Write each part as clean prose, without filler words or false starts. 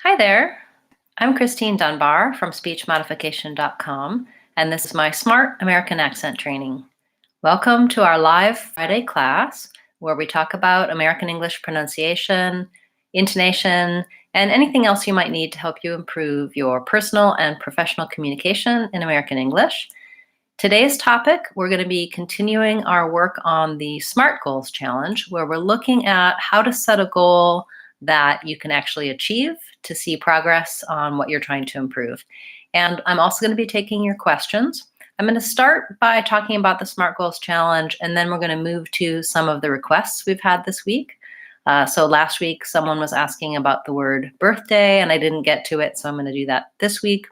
Hi there. I'm Christine Dunbar from speechmodification.com, and this is my Smart American Accent training. Welcome to our live Friday class where we talk about American English pronunciation, intonation, and anything else you might need to help you improve your personal and professional communication in American English. Today's topic, we're going to be continuing our work on the SMART Goals Challenge, where we're looking at how to set a goal that you can actually achieve to see progress on what you're trying to improve. And I'm also going to be taking your questions. I'm going to start by talking about the SMART Goals Challenge, and then we're going to move to some of the requests we've had this week. So last week, someone was asking about the word birthday, and I didn't get to it, so I'm going to do that this week,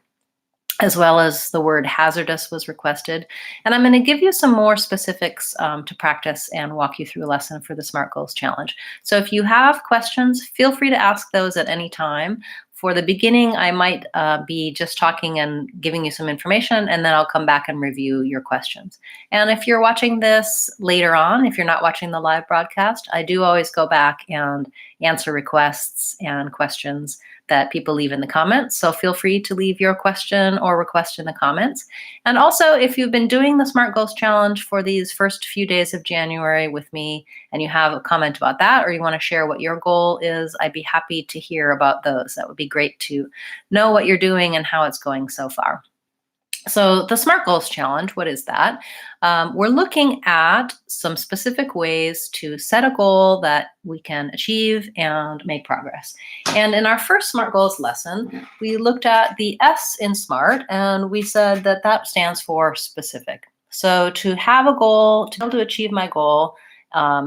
as well as the word hazardous was requested. And I'm going to give you some more specifics to practice and walk you through a lesson for the SMART Goals Challenge. So if you have questions, feel free to ask those at any time. For the beginning, I might be just talking and giving you some information, and then I'll come back and review your questions. And if you're watching this later on, if you're not watching the live broadcast, I do always go back and answer requests and questions that people leave in the comments. So feel free to leave your question or request in the comments. And also, if you've been doing the SMART Goals Challenge for these first few days of January with me, and you have a comment about that, or you want to share what your goal is, I'd be happy to hear about those. That would be great to know what you're doing and how it's going so far. So the SMART Goals Challenge, what is that? We're looking at some specific ways to set a goal that we can achieve and make progress. And in our first SMART Goals lesson, we looked at the S in SMART, and we said that that stands for specific. So to have a goal, to be able to achieve my goal,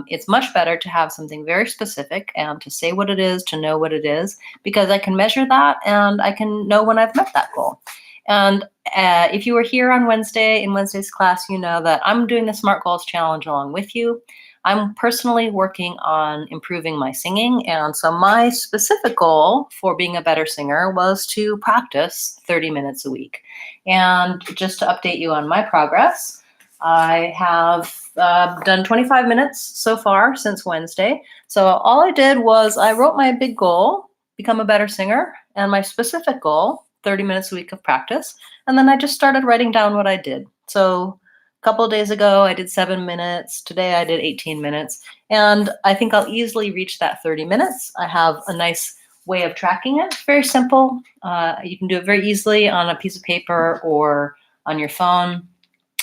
it's much better to have something very specific and to say what it is, to know what it is, because I can measure that and I can know when I've met that goal. And if you were here on Wednesday, in Wednesday's class, you know that I'm doing the SMART Goals Challenge along with you. I'm personally working on improving my singing. And so my specific goal for being a better singer was to practice 30 minutes a week. And just to update you on my progress, I have done 25 minutes so far since Wednesday. So all I did was I wrote my big goal, become a better singer, and my specific goal, 30 minutes a week of practice. And then I just started writing down what I did. So a couple of days ago, I did 7 minutes. Today, I did 18 minutes. And I think I'll easily reach that 30 minutes. I have a nice way of tracking it. It's very simple. You can do it very easily on a piece of paper or on your phone.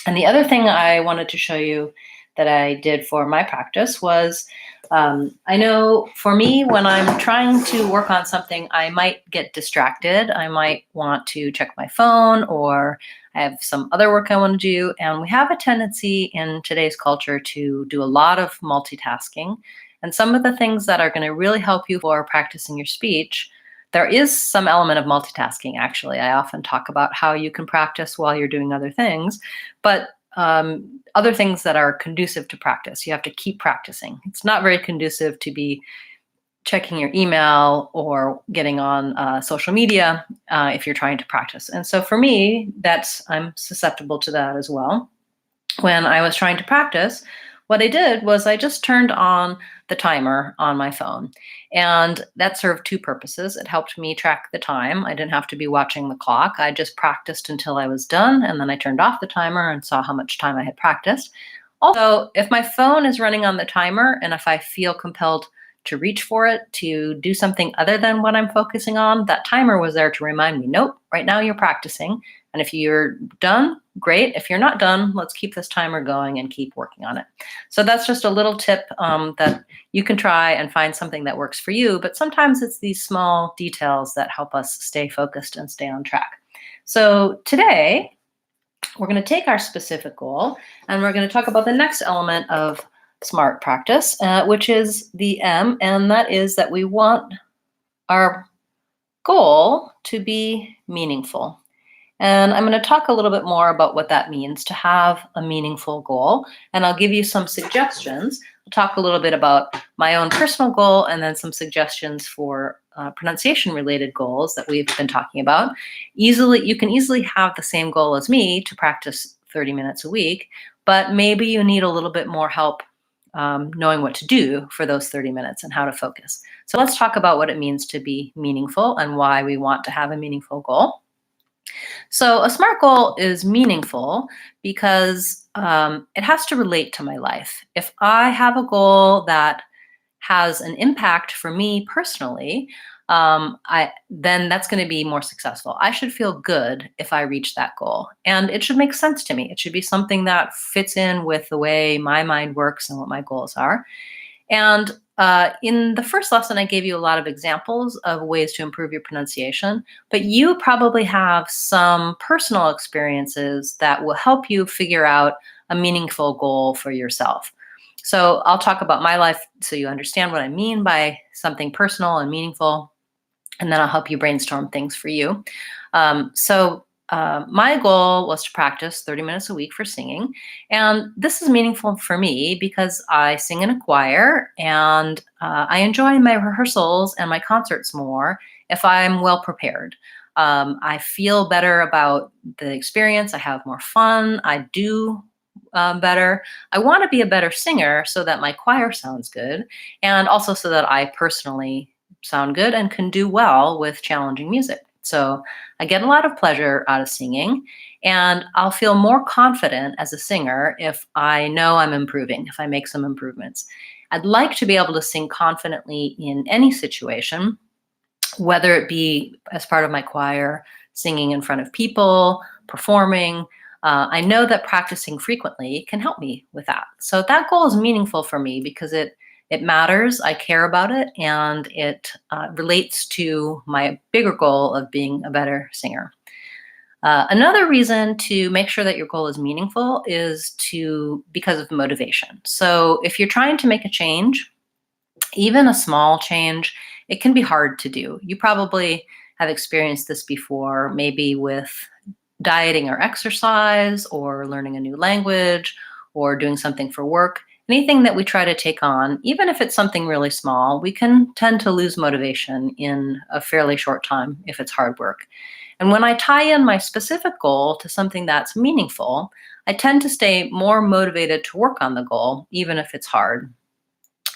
And the other thing I wanted to show you that I did for my practice was, I know for me, when I'm trying to work on something, I might get distracted. I might want to check my phone, or I have some other work I want to do. And we have a tendency in today's culture to do a lot of multitasking. And some of the things that are going to really help you for practicing your speech, there is some element of multitasking, actually. I often talk about how you can practice while you're doing other things, but other things that are conducive to practice. You have to keep practicing. It's not very conducive to be checking your email or getting on social media if you're trying to practice. And so for me, I'm susceptible to that as well. When I was trying to practice, what I did was I just turned on the timer on my phone. And that served two purposes. It helped me track the time. I didn't have to be watching the clock. I just practiced until I was done, and then I turned off the timer and saw how much time I had practiced. Also, if my phone is running on the timer and if I feel compelled to reach for it to do something other than what I'm focusing on, that timer was there to remind me, nope, right now you're practicing. And if you're done, great. If you're not done, let's keep this timer going and keep working on it. So that's just a little tip that you can try and find something that works for you. But sometimes it's these small details that help us stay focused and stay on track. So today, we're going to take our specific goal and we're going to talk about the next element of SMART practice, which is the M, and that is that we want our goal to be meaningful. And I'm going to talk a little bit more about what that means to have a meaningful goal. And I'll give you some suggestions. I'll talk a little bit about my own personal goal and then some suggestions for pronunciation-related goals that we've been talking about. You can easily have the same goal as me to practice 30 minutes a week, but maybe you need a little bit more help knowing what to do for those 30 minutes and how to focus. So let's talk about what it means to be meaningful and why we want to have a meaningful goal. So a SMART goal is meaningful because it has to relate to my life. If I have a goal that has an impact for me personally, then that's going to be more successful. I should feel good if I reach that goal, and it should make sense to me. It should be something that fits in with the way my mind works and what my goals are. And in the first lesson, I gave you a lot of examples of ways to improve your pronunciation, but you probably have some personal experiences that will help you figure out a meaningful goal for yourself. So I'll talk about my life so you understand what I mean by something personal and meaningful, and then I'll help you brainstorm things for you. My goal was to practice 30 minutes a week for singing. And this is meaningful for me because I sing in a choir, and I enjoy my rehearsals and my concerts more if I'm well prepared. I feel better about the experience. I have more fun. I do better. I want to be a better singer so that my choir sounds good, and also so that I personally sound good and can do well with challenging music. So I get a lot of pleasure out of singing, and I'll feel more confident as a singer if I know I'm improving, if I make some improvements. I'd like to be able to sing confidently in any situation, whether it be as part of my choir, singing in front of people, performing. I know that practicing frequently can help me with that. So that goal is meaningful for me because it matters, I care about it, and it relates to my bigger goal of being a better singer. Another reason to make sure that your goal is meaningful is because of motivation. So if you're trying to make a change, even a small change, it can be hard to do. You probably have experienced this before, maybe with dieting or exercise, or learning a new language, or doing something for work. Anything that we try to take on, even if it's something really small, we can tend to lose motivation in a fairly short time if it's hard work. And when I tie in my specific goal to something that's meaningful, I tend to stay more motivated to work on the goal, even if it's hard.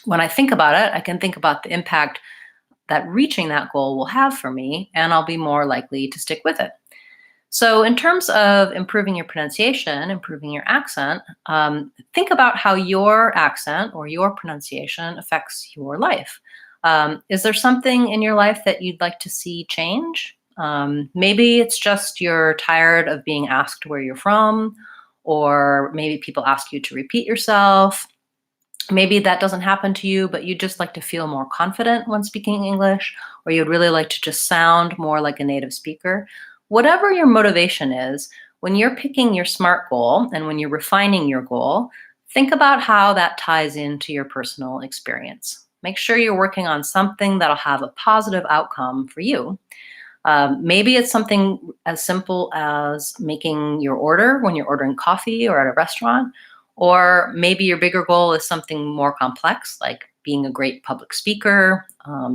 When I think about it, I can think about the impact that reaching that goal will have for me, and I'll be more likely to stick with it. So in terms of improving your pronunciation, improving your accent, think about how your accent or your pronunciation affects your life. Is there something in your life that you'd like to see change? Maybe it's just you're tired of being asked where you're from, or maybe people ask you to repeat yourself. Maybe that doesn't happen to you, but you'd just like to feel more confident when speaking English, or you'd really like to just sound more like a native speaker. Whatever your motivation is, when you're picking your SMART goal and when you're refining your goal, think about how that ties into your personal experience. Make sure you're working on something that'll have a positive outcome for you. Maybe it's something as simple as making your order when you're ordering coffee or at a restaurant, or maybe your bigger goal is something more complex, like being a great public speaker,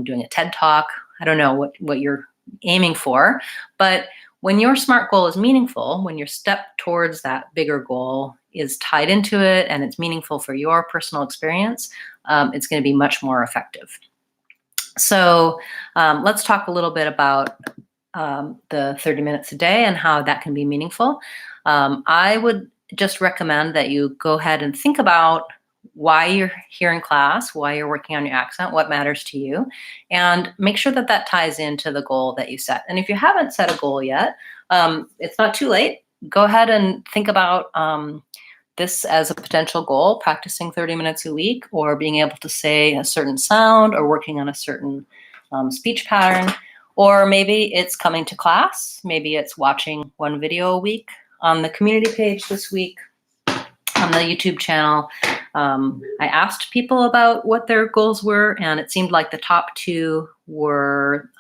doing a TED Talk. I don't know what you're aiming for, but when your SMART goal is meaningful, when your step towards that bigger goal is tied into it and it's meaningful for your personal experience, it's going to be much more effective. So let's talk a little bit about the 30 minutes a day and how that can be meaningful. I would just recommend that you go ahead and think about why you're here in class, why you're working on your accent, what matters to you, and make sure that that ties into the goal that you set. And if you haven't set a goal yet, it's not too late. Go ahead and think about this as a potential goal, practicing 30 minutes a week, or being able to say a certain sound, or working on a certain speech pattern. Or maybe it's coming to class. Maybe it's watching one video a week. On the community page this week, on the YouTube channel, I asked people about what their goals were, and it seemed like the top two were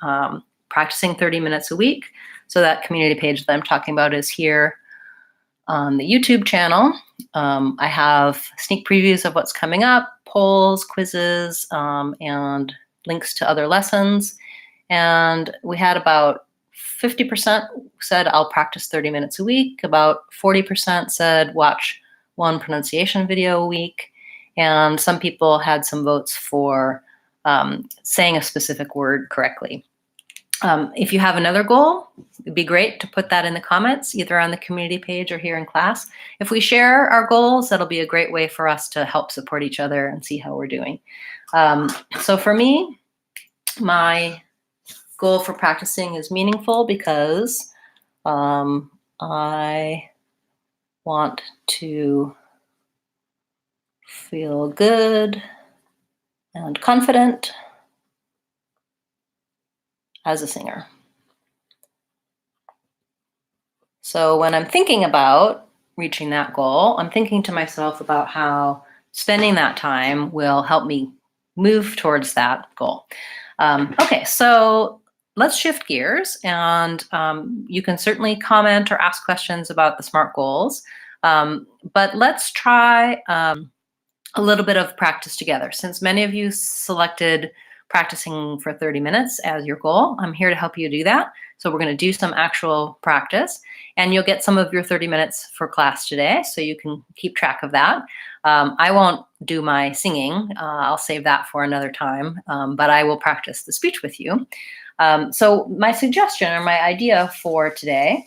practicing 30 minutes a week. So that community page that I'm talking about is here on the YouTube channel. I have sneak previews of what's coming up, polls, quizzes, and links to other lessons. And we had about 50% said I'll practice 30 minutes a week. About 40% said watch one pronunciation video a week. and some people had some votes for saying a specific word correctly. If you have another goal, it'd be great to put that in the comments, either on the community page or here in class. If we share our goals, that'll be a great way for us to help support each other and see how we're doing. So for me, my goal for practicing is meaningful because I want to feel good and confident as a singer. So when I'm thinking about reaching that goal, I'm thinking to myself about how spending that time will help me move towards that goal. Okay, so let's shift gears, and you can certainly comment or ask questions about the SMART goals, but let's try a little bit of practice together. Since many of you selected practicing for 30 minutes as your goal, I'm here to help you do that. So we're going to do some actual practice, and you'll get some of your 30 minutes for class today, so you can keep track of that. I won't do my singing. I'll save that for another time, but I will practice the speech with you. So my suggestion or my idea for today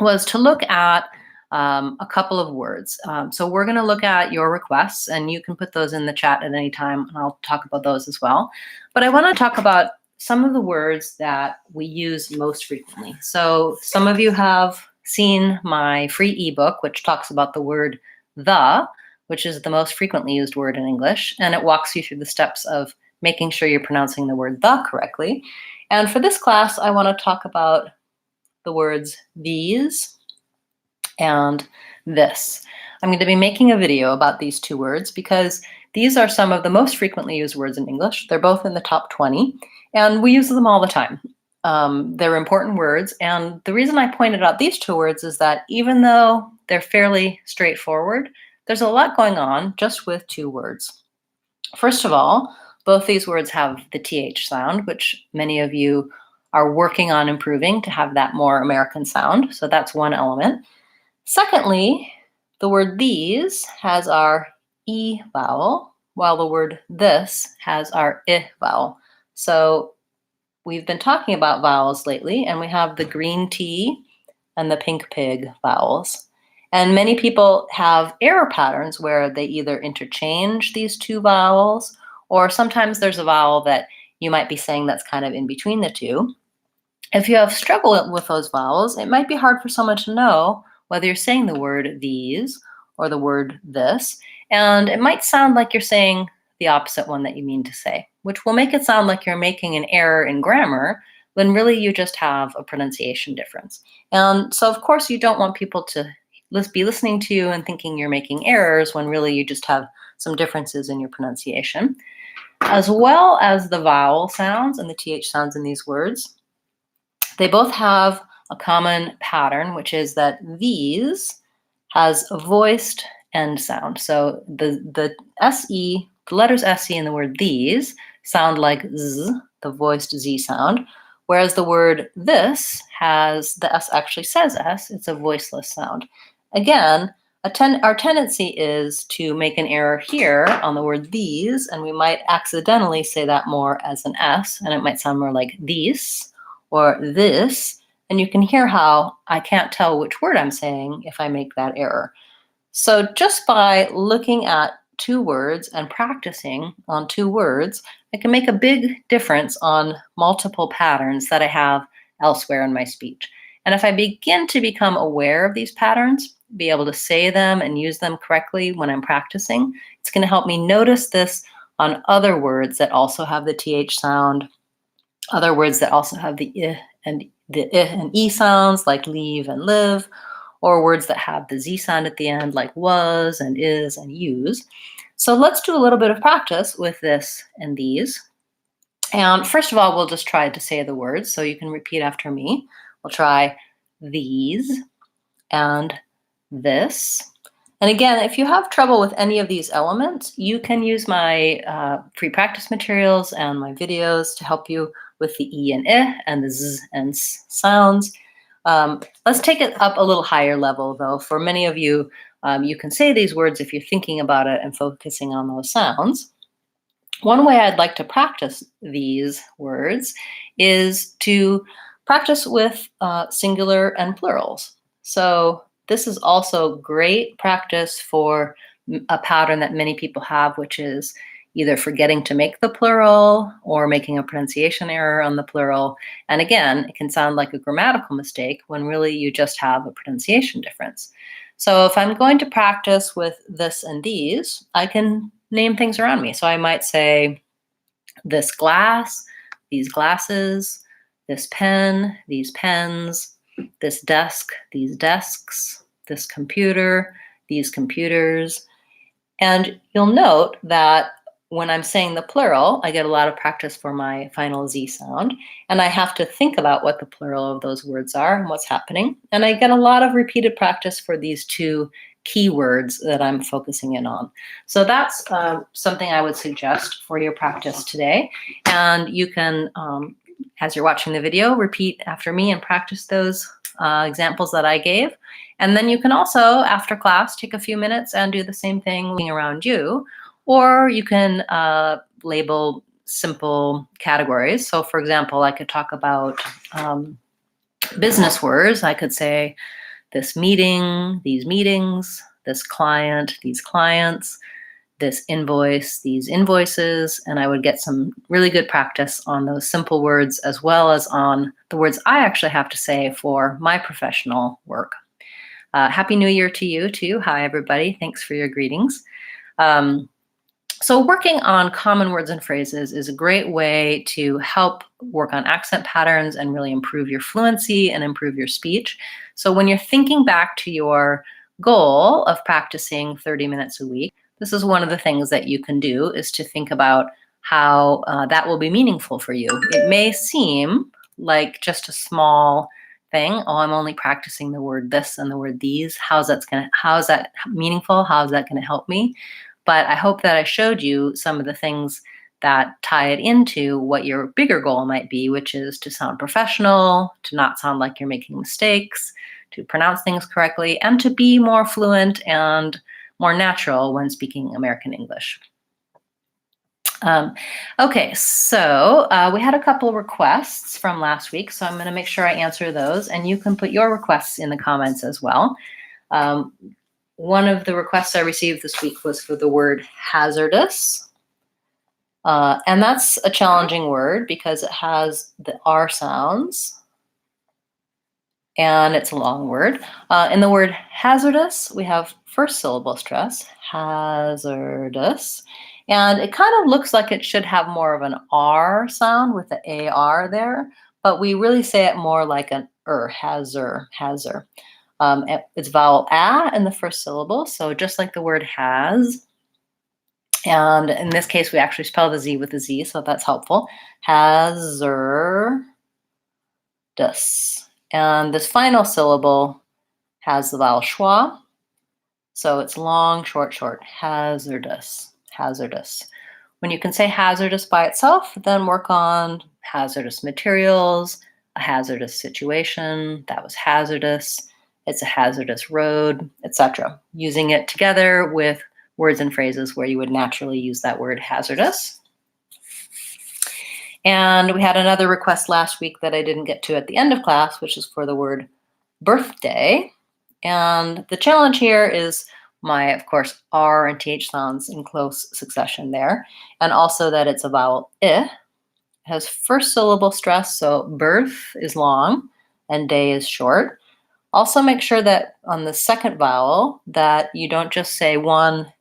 was to look at a couple of words. So we're going to look at your requests, and you can put those in the chat at any time, and I'll talk about those as well. But I want to talk about some of the words that we use most frequently. So some of you have seen my free ebook, which talks about the word the, which is the most frequently used word in English, and it walks you through the steps of making sure you're pronouncing the word the correctly. And for this class, I want to talk about the words these and this. I'm going to be making a video about these two words because these are some of the most frequently used words in English. They're both in the top 20, and we use them all the time. They're important words, and the reason I pointed out these two words is that even though they're fairly straightforward, there's a lot going on just with two words. First of all, both these words have the TH sound, which many of you are working on improving to have that more American sound, so that's one element. Secondly, the word these has our E vowel, while the word this has our I vowel. So we've been talking about vowels lately, and we have the green T and the pink pig vowels. And many people have error patterns where they either interchange these two vowels, or sometimes there's a vowel that you might be saying that's kind of in between the two. If you have struggled with those vowels, it might be hard for someone to know whether you're saying the word these or the word this, and it might sound like you're saying the opposite one that you mean to say, which will make it sound like you're making an error in grammar when really you just have a pronunciation difference. And so, of course, you don't want people to be listening to you and thinking you're making errors when really you just have some differences in your pronunciation, as well as the vowel sounds and the TH sounds in these words. They both have a common pattern, which is that these has a voiced end sound. So the SE, the letters SE in the word these sound like Z, the voiced Z sound, whereas the word this has, the S actually says S, it's a voiceless sound. Again, our tendency is to make an error here on the word these, and we might accidentally say that more as an S, and it might sound more like these or this. And you can hear how I can't tell which word I'm saying if I make that error. So just by looking at two words and practicing on two words, I can make a big difference on multiple patterns that I have elsewhere in my speech. And if I begin to become aware of these patterns, be able to say them and use them correctly when I'm practicing, it's going to help me notice this on other words that also have the TH sound, other words that also have the I and E sounds, like leave and live, or words that have the Z sound at the end, like was and is and use. So let's do a little bit of practice with this and these. And first of all, we'll just try to say the words, so you can repeat after me. We'll try these and this. And again, if you have trouble with any of these elements, you can use my free practice materials and my videos to help you with the E and I and the Z and S sounds. Let's take it up a little higher level, though. For many of you, You can say these words if you're thinking about it and focusing on those sounds. One way I'd like to practice these words is to practice with singular and plurals. So this is also great practice for a pattern that many people have, which is either forgetting to make the plural or making a pronunciation error on the plural. And again, it can sound like a grammatical mistake when really you just have a pronunciation difference. So if I'm going to practice with this and these, I can name things around me. So I might say this glass, these glasses, this pen, these pens, this desk, these desks, this computer, these computers. And you'll note that when I'm saying the plural, I get a lot of practice for my final Z sound. And I have to think about what the plural of those words are and what's happening. And I get a lot of repeated practice for these two keywords that I'm focusing in on. So that's something I would suggest for your practice today. And you can, as you're watching the video, repeat after me and practice those examples that I gave. And then you can also, after class, take a few minutes and do the same thing looking around you. Or you can label simple categories. So for example, I could talk about business words. I could say this meeting, these meetings, this client, these clients, this invoice, these invoices, and I would get some really good practice on those simple words as well as on the words I actually have to say for my professional work. Happy New Year to you too. Hi, everybody. Thanks for your greetings. So working on common words and phrases is a great way to help work on accent patterns and really improve your fluency and improve your speech. So when you're thinking back to your goal of practicing 30 minutes a week, this is one of the things that you can do, is to think about how that will be meaningful for you. It may seem like just a small thing. Oh, I'm only practicing the word this and the word these. How is that meaningful? How is that going to help me? But I hope that I showed you some of the things that tie it into what your bigger goal might be, which is to sound professional, to not sound like you're making mistakes, to pronounce things correctly, and to be more fluent and more natural when speaking American English. Okay, so we had a couple requests from last week, so I'm going to make sure I answer those, and you can put your requests in the comments as well. One of the requests I received this week was for the word hazardous. And that's a challenging word because it has the R sounds and it's a long word. In the word hazardous, we have first syllable stress, hazardous. And it kind of looks like it should have more of an R sound with the AR there, but we really say it more like an hazard. It's vowel A in the first syllable, so just like the word has. And in this case, we actually spell the Z with a Z, so that's helpful. Hazardous. And this final syllable has the vowel schwa, so it's long, short, short. Hazardous, hazardous. When you can say hazardous by itself, then work on hazardous materials, a hazardous situation, that was hazardous. It's a hazardous road, etc. Using it together with words and phrases where you would naturally use that word hazardous. And we had another request last week that I didn't get to at the end of class, which is for the word birthday. And the challenge here is of course, R and TH sounds in close succession there. And also that it's a vowel I. It has first syllable stress, so birth is long and day is short. Also make sure that on the second vowel that you don't just say one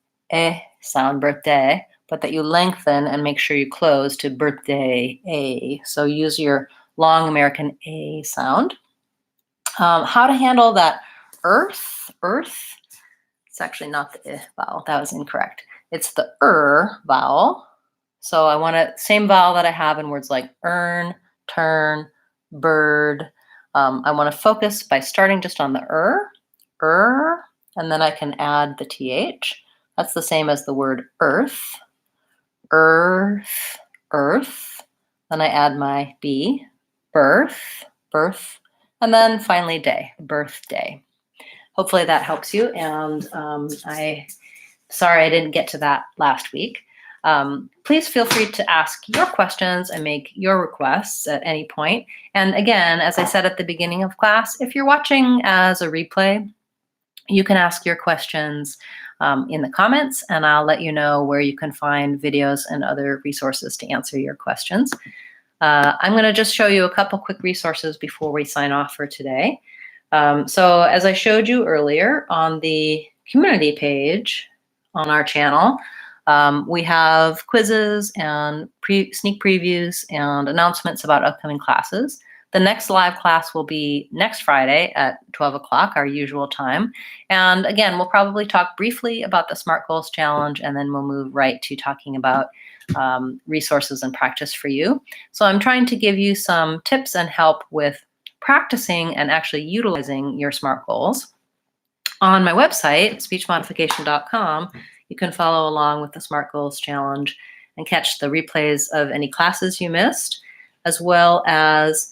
sound, birthday, but that you lengthen and make sure you close to birthday, A. So use your long American A sound. How to handle that earth. It's actually not the vowel, that was incorrect. It's the vowel. So I want same vowel that I have in words like earn, turn, bird. I want to focus by starting just on the and then I can add the TH. That's the same as the word earth, earth. Then I add my B, birth, and then finally day, birthday. hopefully that helps you. And sorry I didn't get to that last week. Please feel free to ask your questions and make your requests at any point. And again, as I said at the beginning of class, if you're watching as a replay, you can ask your questions in the comments, and I'll let you know where you can find videos and other resources to answer your questions. I'm going to just show you a couple quick resources before we sign off for today. So as I showed you earlier, on the community page on our channel, we have quizzes and sneak previews and announcements about upcoming classes. The next live class will be next Friday at 12 o'clock, our usual time. And again, we'll probably talk briefly about the SMART Goals Challenge, and then we'll move right to talking about resources and practice for you. So I'm trying to give you some tips and help with practicing and actually utilizing your SMART goals. On my website, speechmodification.com, you can follow along with the SMART Goals Challenge and catch the replays of any classes you missed, as well as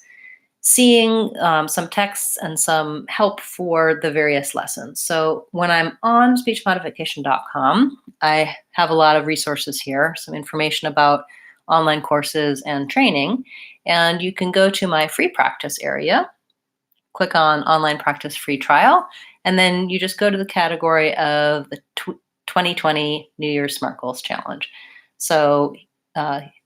seeing some texts and some help for the various lessons. So when I'm on speechmodification.com, I have a lot of resources here, some information about online courses and training, and you can go to my free practice area, click on online practice free trial, and then you just go to the category of the 2020 New Year's SMART Goals Challenge. So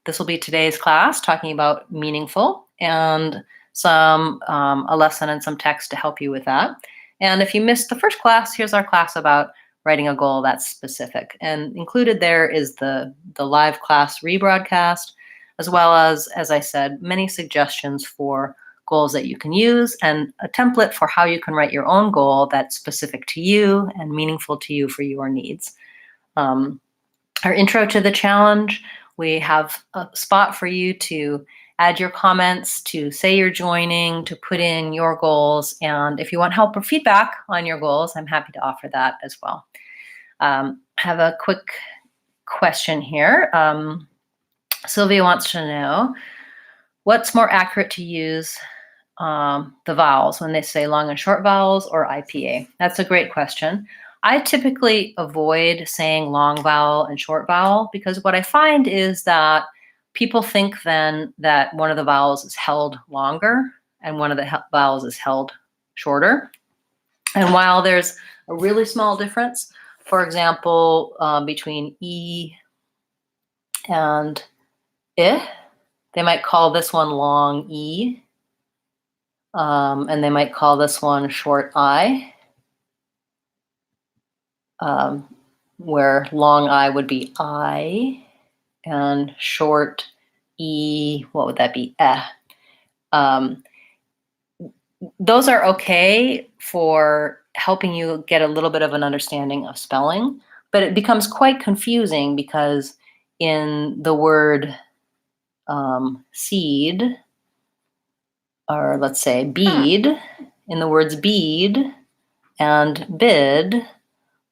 this will be today's class, talking about meaningful, and a lesson and some text to help you with that. And if you missed the first class, here's our class about writing a goal that's specific. And included there is the live class rebroadcast, as well as I said, many suggestions for goals that you can use, and a template for how you can write your own goal that's specific to you and meaningful to you for your needs. Our intro to the challenge, we have a spot for you to add your comments, to say you're joining, to put in your goals. And if you want help or feedback on your goals, I'm happy to offer that as well. Have a quick question here. Sylvia wants to know, what's more accurate to use the vowels when they say long and short vowels or IPA? That's a great question. I typically avoid saying long vowel and short vowel because what I find is that people think then that one of the vowels is held longer and one of the vowels is held shorter. And while there's a really small difference, for example, between E and I, they might call this one long E, and they might call this one short I, where long I would be I, and short E, what would that be? Those are okay for helping you get a little bit of an understanding of spelling, but it becomes quite confusing because in the word seed, or let's say bead, in the words bead and bid,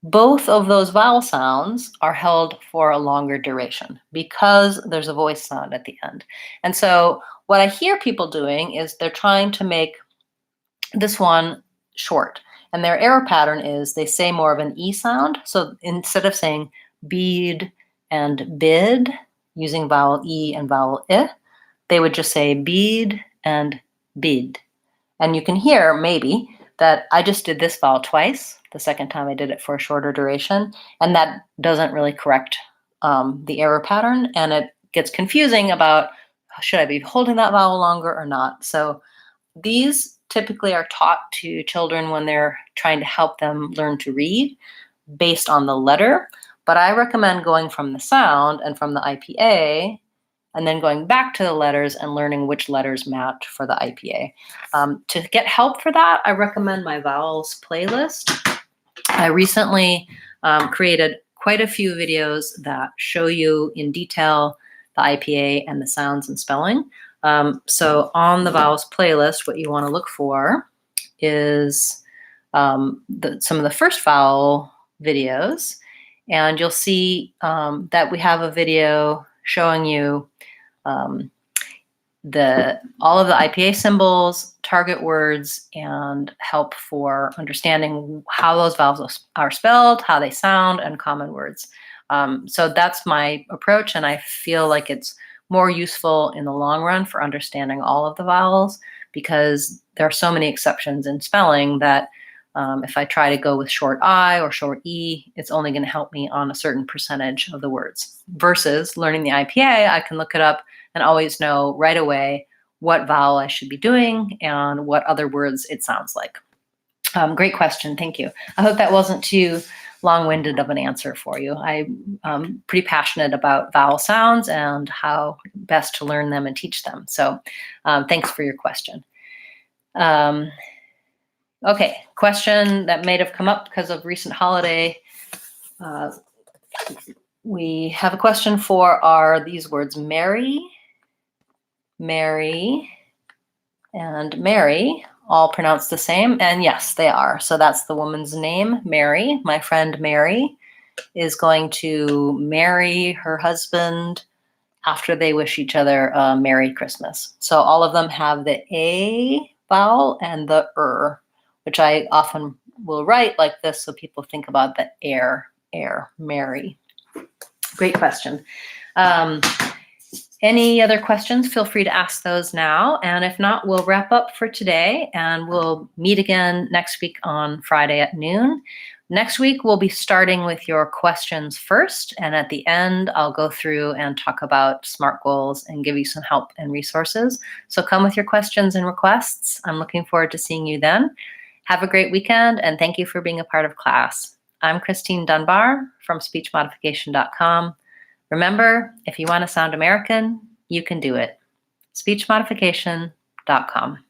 both of those vowel sounds are held for a longer duration because there's a voice sound at the end. And so what I hear people doing is they're trying to make this one short. And their error pattern is they say more of an E sound. So instead of saying bead and bid using vowel E and vowel I, they would just say bead and bid. And you can hear maybe that I just did this vowel twice. The second time I did it for a shorter duration, and that doesn't really correct the error pattern, and it gets confusing about should I be holding that vowel longer or not. So these typically are taught to children when they're trying to help them learn to read based on the letter, but I recommend going from the sound and from the IPA and then going back to the letters and learning which letters match for the IPA. To get help for that, I recommend my vowels playlist. I recently created quite a few videos that show you in detail the IPA and the sounds and spelling. So on the vowels playlist, what you want to look for is some of the first vowel videos, and you'll see that we have a video showing you all of the IPA symbols, target words, and help for understanding how those vowels are spelled, how they sound, and common words. So that's my approach, and I feel like it's more useful in the long run for understanding all of the vowels, because there are so many exceptions in spelling that if I try to go with short I or short E, it's only going to help me on a certain percentage of the words. Versus learning the IPA, I can look it up and always know right away what vowel I should be doing and what other words it sounds like. Great question. Thank you. I hope that wasn't too long-winded of an answer for you. I'm pretty passionate about vowel sounds and how best to learn them and teach them. So thanks for your question. Okay, question that may have come up because of recent holiday. We have a question for these words Mary, Mary, and Mary, all pronounced the same. And yes, they are. So that's the woman's name, Mary. My friend Mary is going to marry her husband after they wish each other a Merry Christmas. So all of them have the A vowel and the which I often will write like this so people think about the air, Mary. Great question. Any other questions? Feel free to ask those now. And if not, we'll wrap up for today and we'll meet again next week on Friday at noon. Next week, we'll be starting with your questions first. And at the end, I'll go through and talk about SMART goals and give you some help and resources. So come with your questions and requests. I'm looking forward to seeing you then. Have a great weekend, and thank you for being a part of class. I'm Christine Dunbar from SpeechModification.com. Remember, if you want to sound American, you can do it. SpeechModification.com.